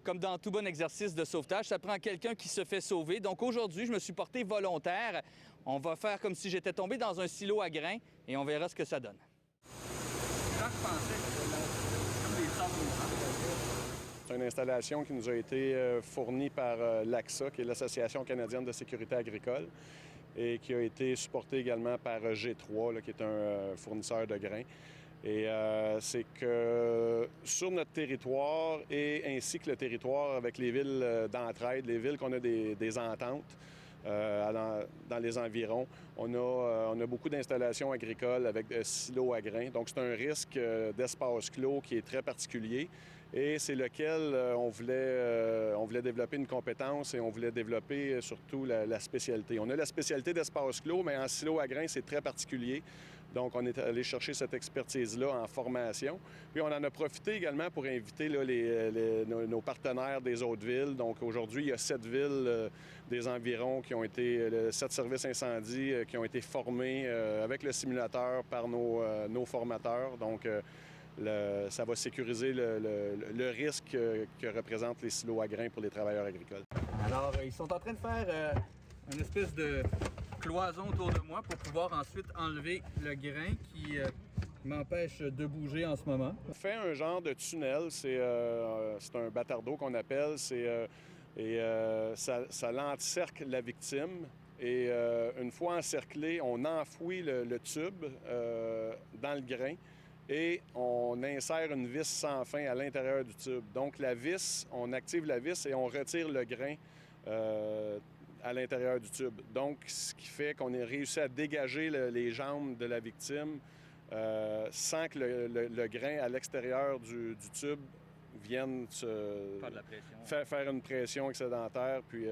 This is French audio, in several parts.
Comme dans tout bon exercice de sauvetage, ça prend quelqu'un qui se fait sauver. Donc aujourd'hui, je me suis porté volontaire. On va faire comme si j'étais tombé dans un silo à grains et on verra ce que ça donne. Là, je pensais que c'était comme des sables. C'est une installation qui nous a été fournie par l'ACSA, qui est l'Association canadienne de sécurité agricole, et qui a été supportée également par G3, là, qui est un fournisseur de grains. Et c'est que sur notre territoire et ainsi que le territoire avec les villes d'entraide, les villes qu'on a des ententes dans les environs, on a beaucoup d'installations agricoles avec silos à grains. Donc c'est un risque d'espace clos qui est très particulier et c'est lequel on voulait développer une compétence et on voulait développer surtout la spécialité. On a la spécialité d'espace clos, mais en silo à grains, c'est très particulier. Donc, on est allé chercher cette expertise-là en formation. Puis, on en a profité également pour inviter là, nos partenaires des autres villes. Donc, aujourd'hui, il y a 7 villes des environs qui ont été, 7 services incendies qui ont été formés avec le simulateur par nos formateurs. Donc, ça va sécuriser le risque que représentent les silos à grains pour les travailleurs agricoles. Alors, ils sont en train de faire une espèce de cloison autour de moi pour pouvoir ensuite enlever le grain qui m'empêche de bouger en ce moment. On fait un genre de tunnel, c'est un bâtardeau qu'on appelle, ça l'encercle la victime. Et une fois encerclé, on enfouit le tube dans le grain et on insère une vis sans fin à l'intérieur du tube. Donc la vis, on active la vis et on retire le grain à l'intérieur du tube. Donc, ce qui fait qu'on ait réussi à dégager les jambes de la victime sans que le grain à l'extérieur du tube vienne faire une pression excédentaire. Puis,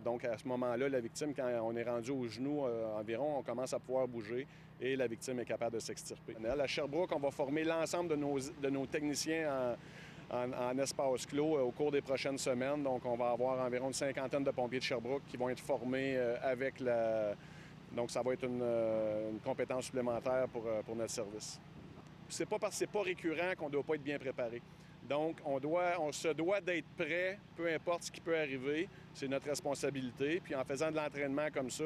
donc, à ce moment-là, la victime, quand on est rendu aux genoux environ, on commence à pouvoir bouger et la victime est capable de s'extirper. À Sherbrooke, on va former l'ensemble de nos techniciens en espace clos au cours des prochaines semaines. Donc, on va avoir environ une cinquantaine de pompiers de Sherbrooke qui vont être formés avec la... Donc, ça va être une compétence supplémentaire pour notre service. C'est pas parce que c'est pas récurrent qu'on ne doit pas être bien préparé. Donc, on se doit d'être prêt, peu importe ce qui peut arriver. C'est notre responsabilité. Puis, en faisant de l'entraînement comme ça,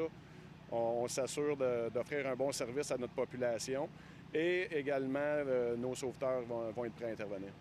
on s'assure d'offrir un bon service à notre population. Et également, nos sauveteurs vont être prêts à intervenir.